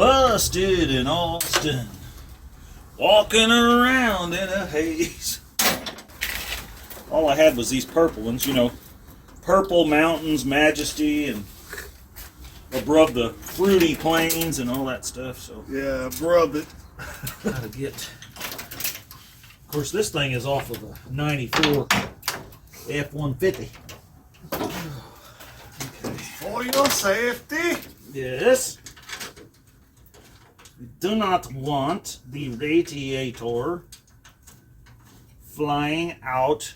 busted in Austin, walking around in a haze. All I had was these purple ones, you know, Purple Mountains, Majesty, and above the fruity plains and all that stuff. So yeah, above it. Gotta get. Of course, this thing is off of a '94 F-150. Okay. For your safety. Yes. We do not want the radiator flying out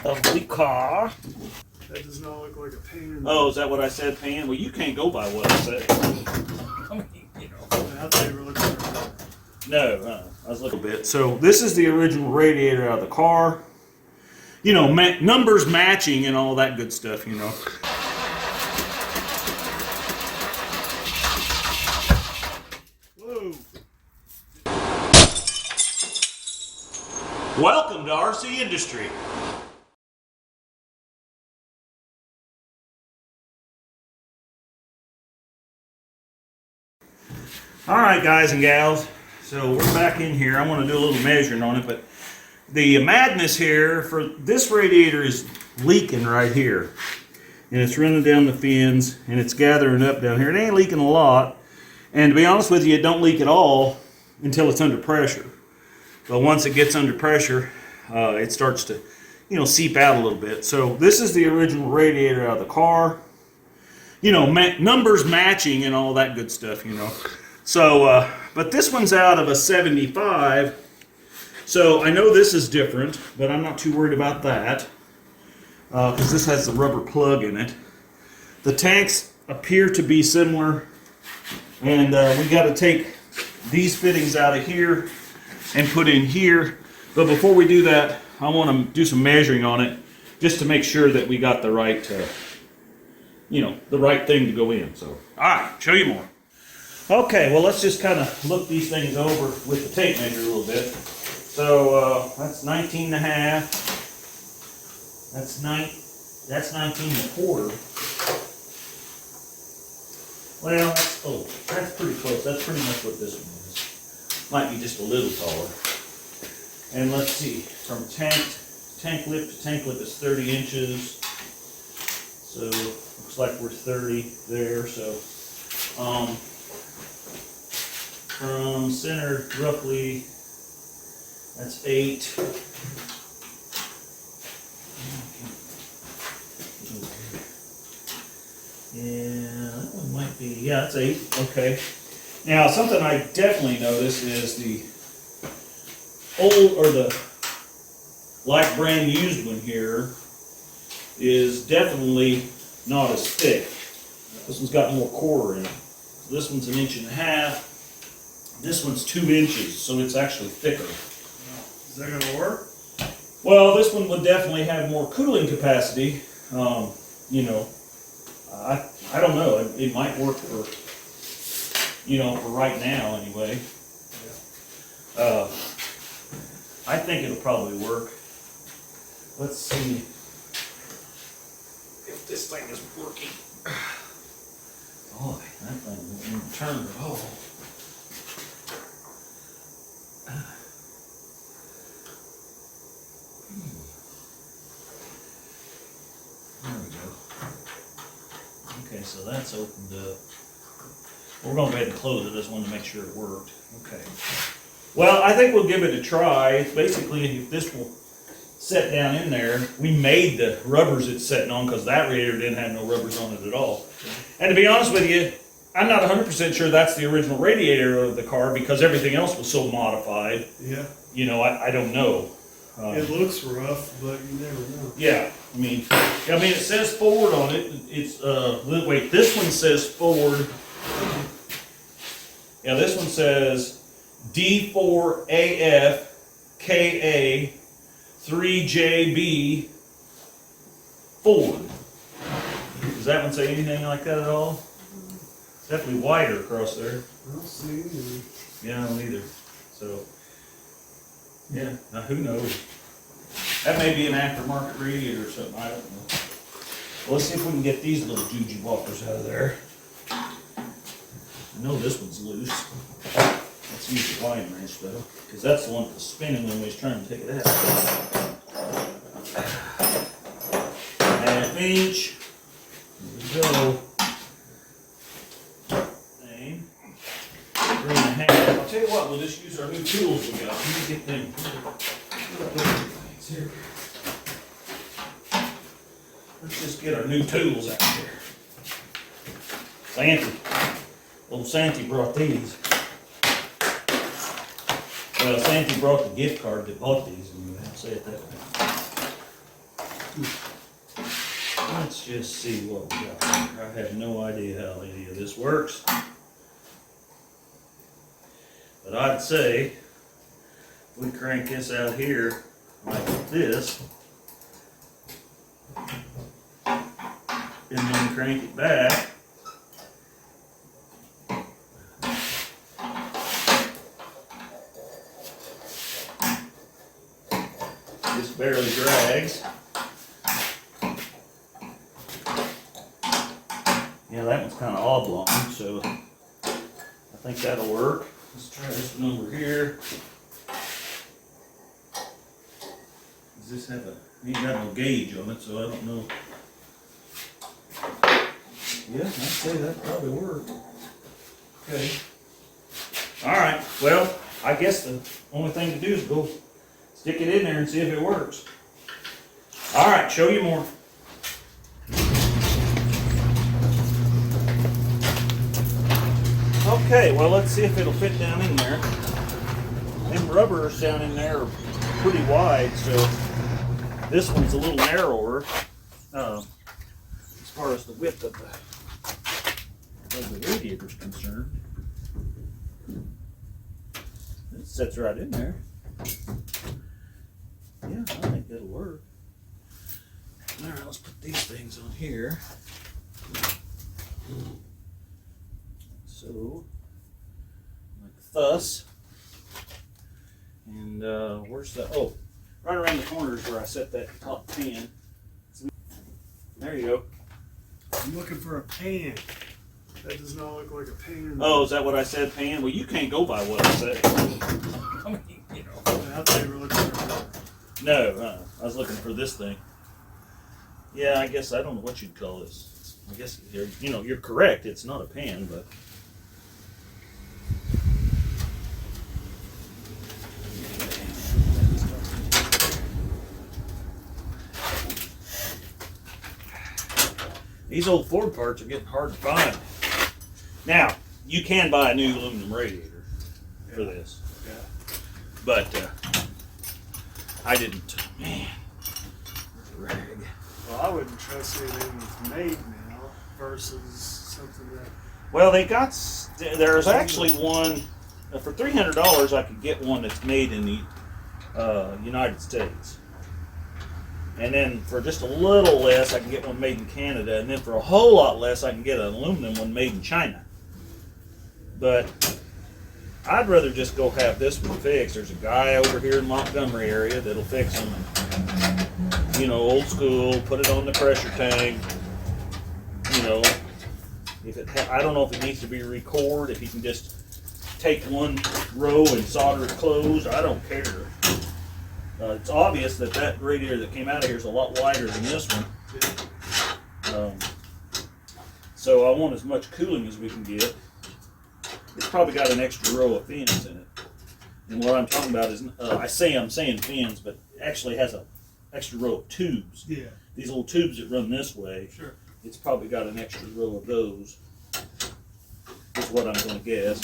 of the car. That does not look like a pan. Oh, is that what I said, pan? Well, you can't go by what I say. I mean, you know. I thought you were looking for that. No, I was looking a bit. So this is the original radiator out of the car. You know, numbers matching and all that good stuff, you know. Whoa. Welcome to RCindustry. All right, guys and gals. So we're back in here. I want to do a little measuring on it, but the madness here for this radiator is leaking right here. And it's running down the fins, and it's gathering up down here. It ain't leaking a lot. And to be honest with you, it don't leak at all until it's under pressure. But once it gets under pressure, it starts to, you know, seep out a little bit. So this is the original radiator out of the car. You know, numbers matching and all that good stuff, you know. So, but this one's out of a 75. So I know this is different, but I'm not too worried about that because this has the rubber plug in it. The tanks appear to be similar, and we got to take these fittings out of here and put in here. But before we do that, I want to do some measuring on it just to make sure that we got the right, you know, the right thing to go in. So, all right, show you more. Okay, well, let's just kind of look these things over with the tape measure a little bit. So that's 19 and a half. That's 19 and a quarter. Well, that's pretty close. That's pretty much what this one is. Might be just a little taller. And let's see, from tank lip to tank lip is 30 inches. So looks like we're 30 there. So from center roughly, that's 8. Yeah, that one might be, yeah, that's 8. Okay. Now, something I definitely notice is the old, or the like brand used one here is definitely not as thick. This one's got more core in it. So this one's 1.5 inches. This one's 2 inches, so it's actually thicker. Is that gonna work? Well, this one would definitely have more cooling capacity. You know, I don't know. It might work for, you know, for right now anyway. Yeah. I think it'll probably work. Let's see if this thing is working. Boy, that thing won't turn at all. There we go. Okay, so that's opened up. We're going to go ahead and close it. I just wanted to make sure it worked. Okay. Well, I think we'll give it a try. Basically, if this will set down in there, we made the rubbers it's setting on because that radiator didn't have no rubbers on it at all. And to be honest with you, I'm not 100% sure that's the original radiator of the car because everything else was so modified. Yeah. You know, I don't know. It looks rough, but you never know. Yeah, I mean, it says Ford on it. It's wait, this one says Ford. Yeah, this one says D4AF KA 3JB Ford. Does that one say anything like that at all? It's definitely wider across there. I don't see anything. Yeah, I don't either. So, yeah, now who knows? That may be an aftermarket radiator or something, I don't know. Well, let's see if we can get these little juju walkers out of there. I know this one's loose. Let's use the line wrench though, because that's the one that's spinning when we was trying to take it out. 1/2 inch. Here we go. And 3.5. I'll tell you what, we'll just use our new tools we got. Let me get them. Here. Let's just get our new tools out here. Old Santy brought these. Well, Santy brought the gift card that bought these, and I'll say it that way. Let's just see what we got here. I have no idea how any of this works. But I'd say we crank this out here like this, and then crank it back. This barely drags. Yeah, that one's kind of oblong, so I think that'll work. Let's try this one over here. Does this have a, ain't got no gauge on it, so I don't know. Yeah, I'd say that probably worked. Okay. Alright, well, I guess the only thing to do is go stick it in there and see if it works. Alright, show you more. Okay, well let's see if it'll fit down in there. Them rubbers down in there are pretty wide, so this one's a little narrower as far as the width of the radiator is concerned. It sits right in there. Yeah, I think that'll work. Alright, let's put these things on here. So, like thus. And where's the, oh, right around the corners where I set that top pan. There you go. I'm looking for a pan. That does not look like a pan. Oh, is that what I said, pan? Well, you can't go by what I said. I mean, you know. I thought you were looking for No, I was looking for this thing. Yeah, I guess I don't know what you'd call this. I guess you're correct. It's not a pan, but these old Ford parts are getting hard to find. Now, you can buy a new aluminum radiator for this. Yeah. But I didn't. Man, there's a rag. Well, I wouldn't trust anything that's made now versus something that. Well, they got. There's actually one for $300. I could get one that's made in the United States, and then for just a little less, I can get one made in Canada, and then for a whole lot less, I can get an aluminum one made in China. But I'd rather just go have this one fixed. There's a guy over here in Montgomery area that'll fix them. You know, old school, put it on the pressure tank. You know, if it, I don't know if it needs to be re-cored, if you can just take one row and solder it closed, I don't care. It's obvious that that radiator that came out of here is a lot wider than this one. So I want as much cooling as we can get. It's probably got an extra row of fins in it. And what I'm talking about is, I'm saying fins, but it actually has an extra row of tubes. Yeah. These little tubes that run this way, Sure. it's probably got an extra row of those, is what I'm going to guess.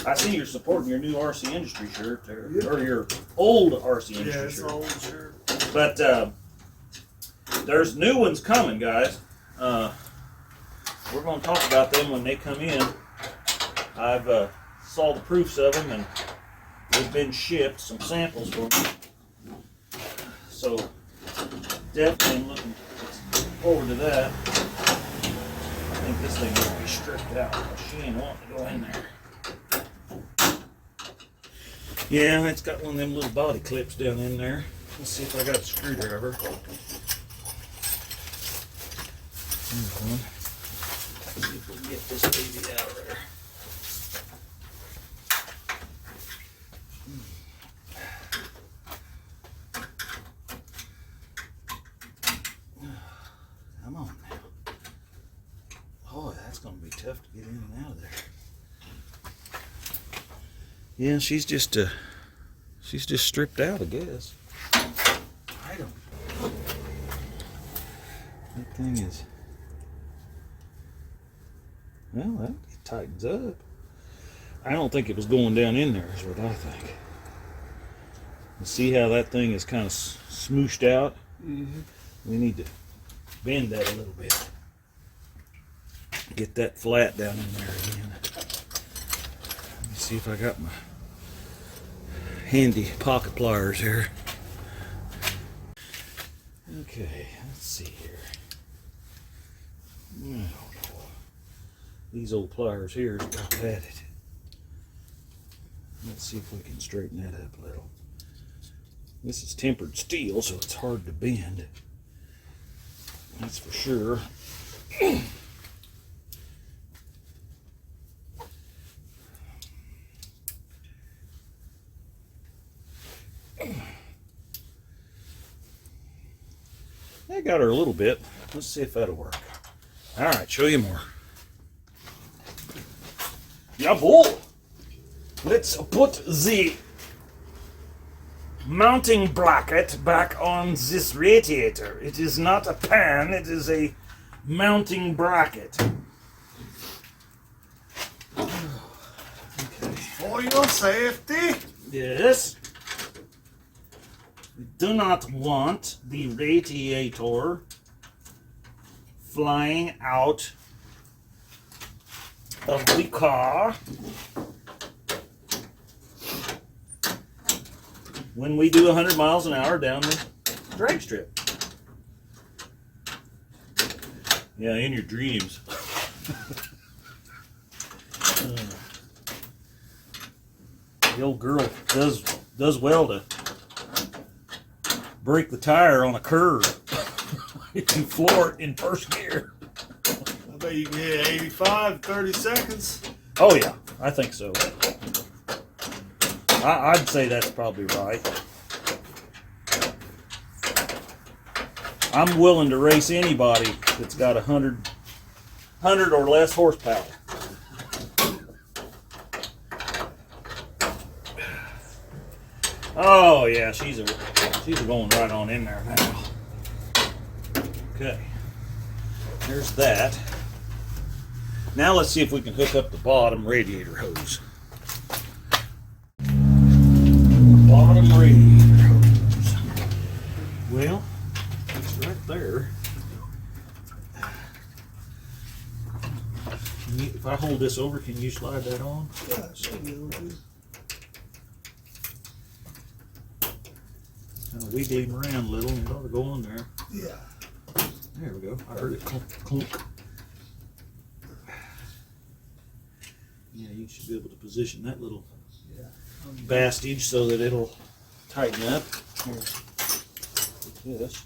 I see you're supporting your new RCindustry shirt there, or your old RCindustry Yeah, it's shirt. an old shirt. But there's new ones coming, guys. We're going to talk about them when they come in. I've saw the proofs of them, and they've been shipped, some samples for them. So definitely I'm looking forward to that. I think this thing needs to be stripped out, because she ain't wanting to go in there. Yeah, it's got one of them little body clips down in there. Let's see if I got a screwdriver. Here's one. Let's see if we can get this baby out of there. Come on now. Oh, that's going to be tough to get in and out of there. Yeah, she's just stripped out, I guess. I don't. That thing is. Well, it tightens up. I don't think it was going down in there, is what I think. You see how that thing is kind of smooshed out? Mm-hmm. We need to bend that a little bit. Get that flat down in there again. Let me see if I got my handy pocket pliers here. Okay, let's see here. I don't know. These old pliers here is about at it. Let's see if we can straighten that up a little. This is tempered steel, so it's hard to bend. That's for sure. I got her a little bit. Let's see if that'll work. All right, show you more. Jawohl! Let's put the mounting bracket back on this radiator. It is not a pan, it is a mounting bracket. Okay. For your safety. Yes. We do not want the radiator flying out of the car when we do 100 miles an hour down the drag strip. Yeah, in your dreams. The old girl does well to break the tire on a curve. You can floor it in first gear. I bet you can hit 85 in 30 seconds. Oh yeah, I think so. I'd say that's probably right. I'm willing to race anybody that's got 100 or less horsepower. Oh yeah, she's going right on in there now. Okay, there's that. Now let's see if we can hook up the bottom radiator hose. Bottom radiator hose. Well, it's right there. If I hold this over, can you slide that on? Yeah, it should be able to. Kind of wiggle him around a little, and it ought to go on there. Yeah. There we go. I heard it clunk, clunk. Yeah, you should be able to position that little bastage so that it'll tighten up. Here, like this.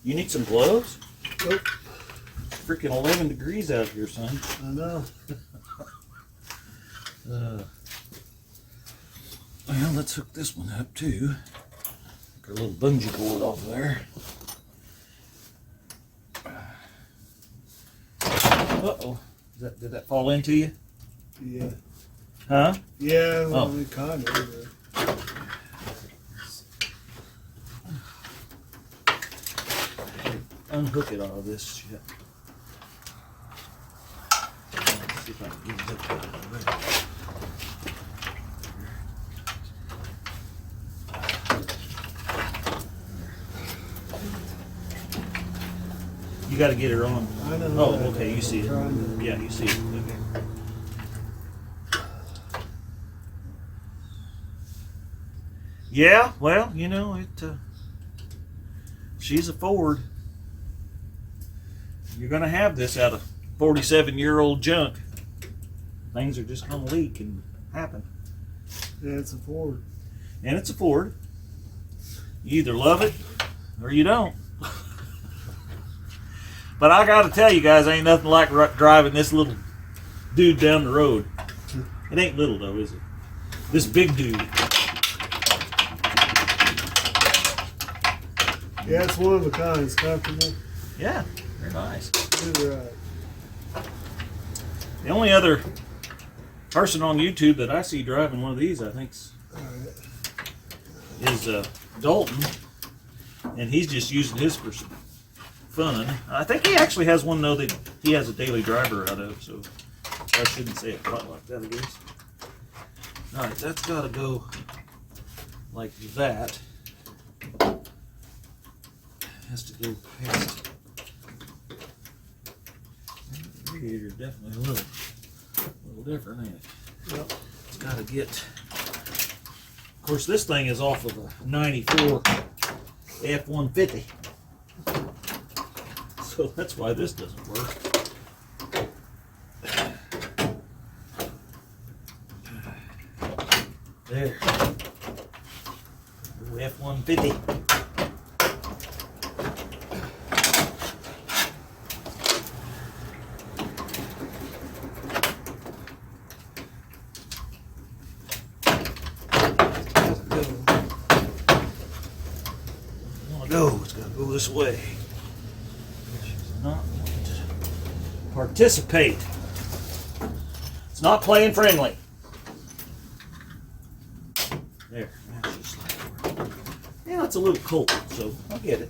You need some gloves? Nope. It's freaking 11 degrees out here, son. I know. Well, let's hook this one up too. Got a little bungee cord off there. Uh-oh. Did that fall into you? Yeah. Huh? Yeah, well, Oh. we kind of. Unhook it out of this shit. Let's see if I can get it up out of the way. You got to get her on. I know. Oh, okay, you see it. Trying to- Yeah, you see it. Okay. Yeah, well, you know, she's a Ford. You're going to have this out of 47-year-old junk. Things are just going to leak and happen. Yeah, it's a Ford. And it's a Ford. You either love it or you don't. But I gotta tell you guys, ain't nothing like driving this little dude down the road. It ain't little though, is it? This big dude. Yeah, it's one of a kind. It's comfortable. Yeah, very nice. You're right. The only other person on YouTube that I see driving one of these, I think, is Dalton, and he's just using his for some fun. I think he actually has one though that he has a daily driver out of, so I shouldn't say it quite like that, I guess. All right, that's got to go like that. Has to go past. The radiator is definitely a little different, ain't it? Yep. It's got to get. Of course, this thing is off of a '94 F-150, so that's why this doesn't work. There, F-150. It's got to go this way. She's not going to participate. It's not playing friendly. There. That's just like that. Yeah, it's a little cold, so I get it.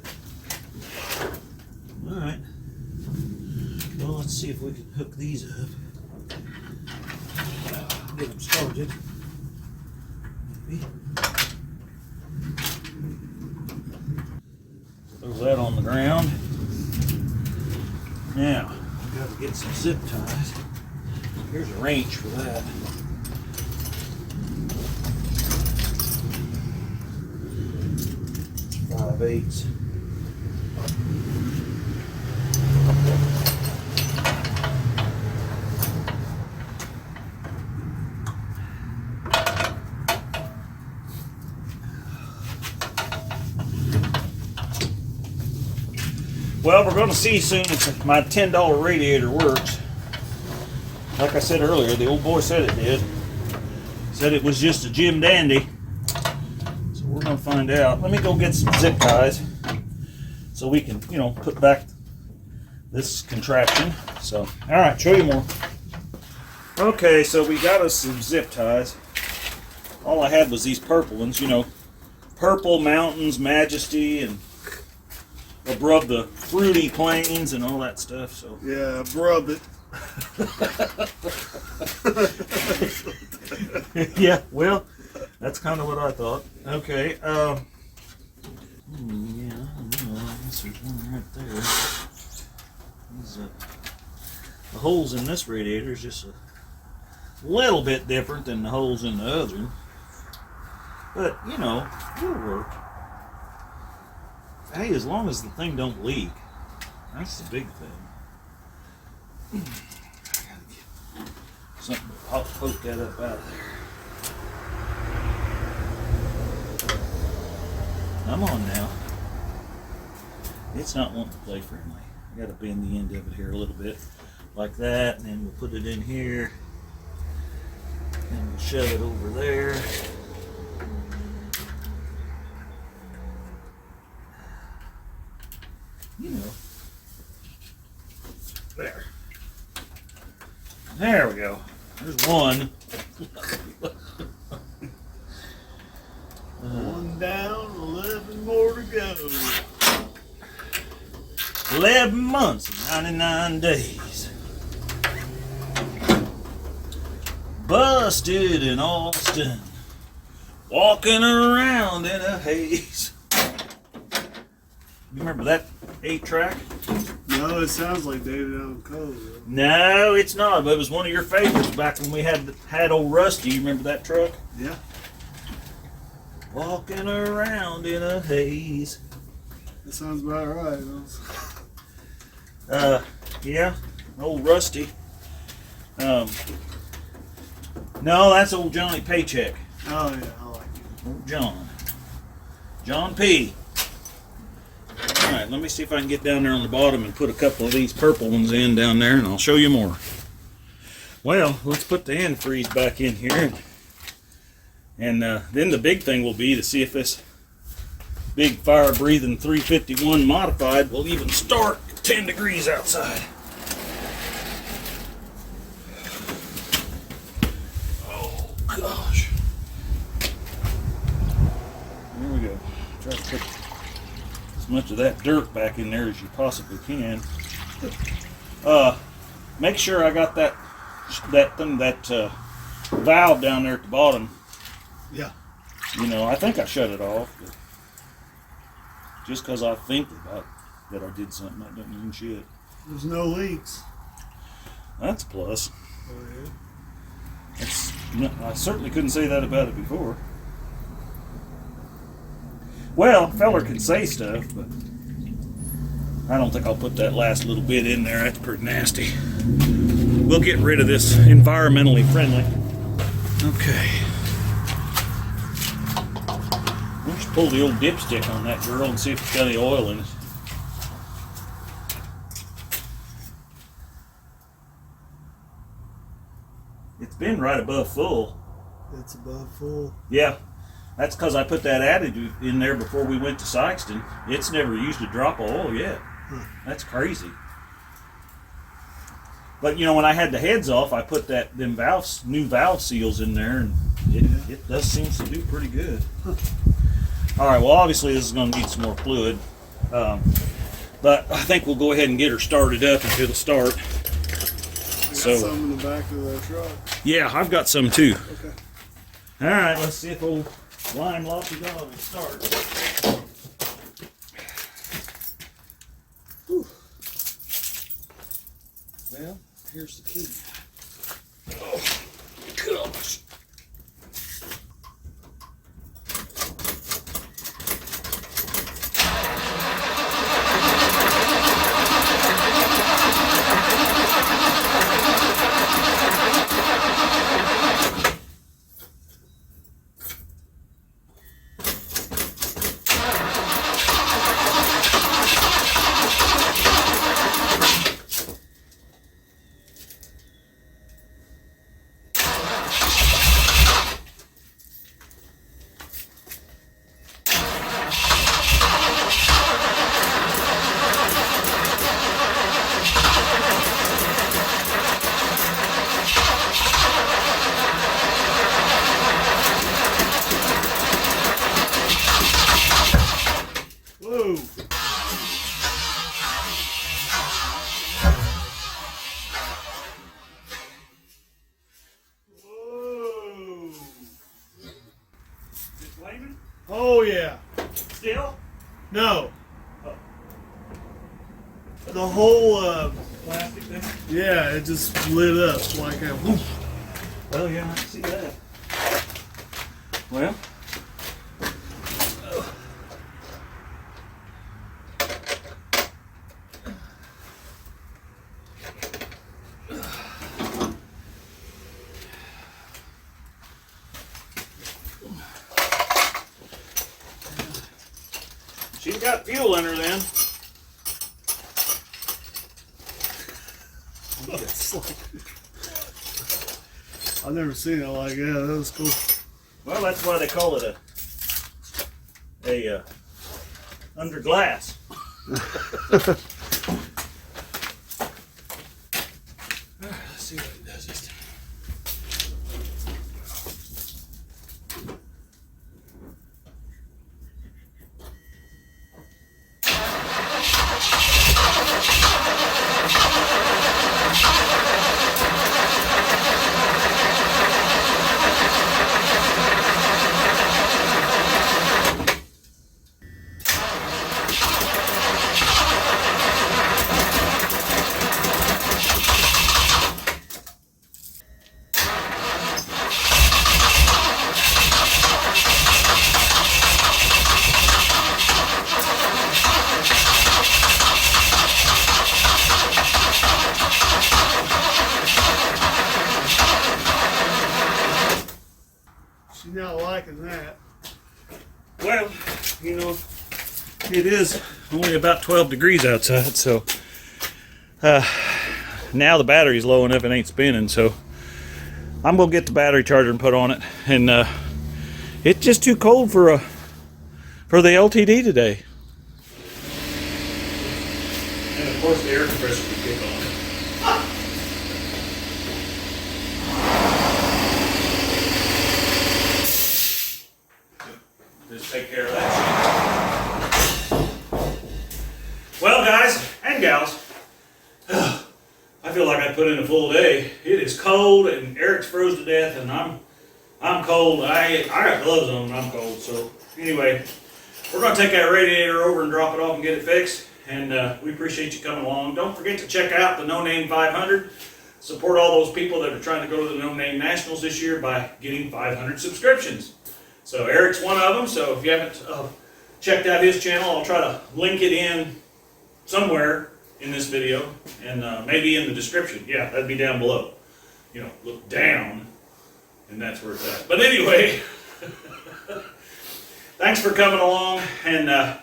All right. Well, let's see if we can hook these up. Get them started. Maybe. Throw that on the ground. Now, I've got to get some zip ties. Here's a wrench for that. It's 5/8. Well, we're going to see soon if my $10 radiator works. Like I said earlier, the old boy said it did. Said it was just a Jim Dandy. So we're going to find out. Let me go get some zip ties so we can, put back this contraption. So, all right, show you more. Okay, so we got us some zip ties. All I had was these purple ones, Purple Mountains, Majesty, and above the fruity plains and all that stuff. So Yeah, rub it. yeah, well, that's kind of what I thought. Okay. Yeah, I don't know. I guess there's one right there. These, the holes in this radiator is just a little bit different than the holes in the other one. But, it'll work. Hey, as long as the thing don't leak, that's the big thing. I gotta get something to poke that up out of there. Come on now. It's not wanting to play friendly. I gotta bend the end of it here a little bit, like that, and then we'll put it in here, and we'll shove it over there. There. There we go. There's one. One down, 11 more to go. 11 months and 99 days. Busted in Austin. Walking around in a haze. You remember that 8-track? No, it sounds like David Allan Coe. No, it's not, but it was one of your favorites back when we had old Rusty. You remember that truck? Yeah. Walking around in a haze. That sounds about right. Yeah, old Rusty. No, that's old Johnny Paycheck. Oh, yeah, I like it. Old John. John P. All right, let me see if I can get down there on the bottom and put a couple of these purple ones in down there, and I'll show you more. Well, let's put the antifreeze back in here, and then the big thing will be to see if this big fire-breathing 351 modified will even start at 10 degrees outside. Oh gosh! There we go. Try to put as much of that dirt back in there as you possibly can. Make sure I got that valve down there at the bottom. Yeah. You know, I think I shut it off. But just because I think about that I did something, that doesn't mean shit. There's no leaks. That's a plus. Oh, No, I certainly couldn't say that about it before. Well, a feller can say stuff, but I don't think I'll put that last little bit in there. That's pretty nasty. We'll get rid of this environmentally friendly. Okay. Let's pull the old dipstick on that girl and see if it's got any oil in it. It's been right above full. It's above full. Yeah. That's because I put that additive in there before we went to Sikeston. It's never used a drop of oil yet. That's crazy. But you know, when I had the heads off, I put them new valve seals in there, and it does seem to do pretty good. All right. Well, obviously this is going to need some more fluid, but I think we'll go ahead and get her started up and it'll start. Got some in the back of the truck. Yeah, I've got some too. Okay. All right. Let's see if old limelateda will start. Whew. Well, here's the key. Oh, gosh. Whoa. Whoa. Is it flaming? Oh yeah. Still? No. Oh. The whole Plastic thing? yeah, it just lit up like a whoosh. Well, yeah, I can see that. Well. She's got fuel in her then. It's like, I've never seen it like that. That was cool. Well, that's why they call it a under glass. Let's see what it does this time. Well, you know, it is only about 12 degrees outside, so now the battery's low enough it ain't spinning, so I'm gonna get the battery charger and put on it. And it's just too cold for the LTD today. And of course the air compressor can kick on. Just take care of that shit. Well, guys and gals, I feel like I put in a full day. It is cold and Eric's froze to death, and I'm cold. I got gloves on and I'm cold. So anyway, we're gonna take that radiator over and drop it off and get it fixed. And we appreciate you coming along. Don't forget to check out the No Name 500. Support all those people that are trying to go to the No Name Nationals this year by getting 500 subscriptions. So Eric's one of them. So if you haven't checked out his channel, I'll try to link it in somewhere in this video, and maybe in the description. Yeah, that'd be down below. You know, look down, and that's where it's at. But anyway, thanks for coming along. And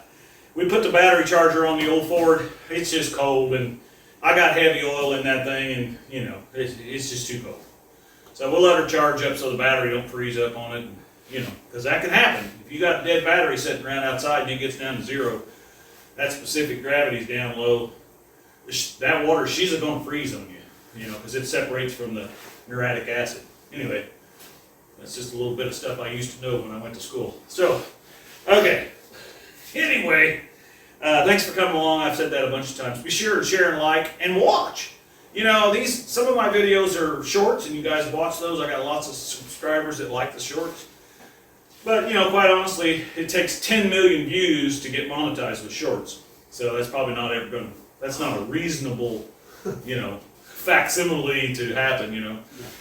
we put the battery charger on the old Ford. It's just cold, and I got heavy oil in that thing, and you know, it's just too cold. So we'll let her charge up so the battery don't freeze up on it. And, you know, because that can happen. If you got a dead battery sitting around outside and it gets down to zero, that specific gravity's down low. That water, she's going to freeze on you, you know, because it separates from the muriatic acid. Anyway, that's just a little bit of stuff I used to know when I went to school. So, okay. Anyway, thanks for coming along. I've said that a bunch of times. Be sure to share and like and watch. You know, some of my videos are shorts, and you guys watch those. I got lots of subscribers that like the shorts. But, you know, quite honestly, it takes 10 million views to get monetized with shorts. So that's probably not ever going to, that's not a reasonable, you know, facsimile to happen, you know.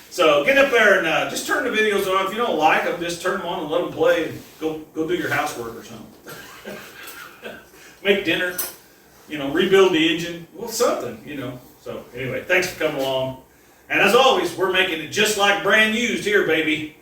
So get up there and just turn the videos on. If you don't like them, just turn them on and let them play and go do your housework or something. Make dinner, you know, rebuild the engine. Well, something, you know. So anyway, thanks for coming along. And as always, we're making it just like brand used here, baby.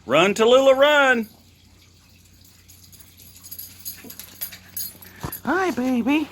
Run, Tallulah, run! Hi, baby.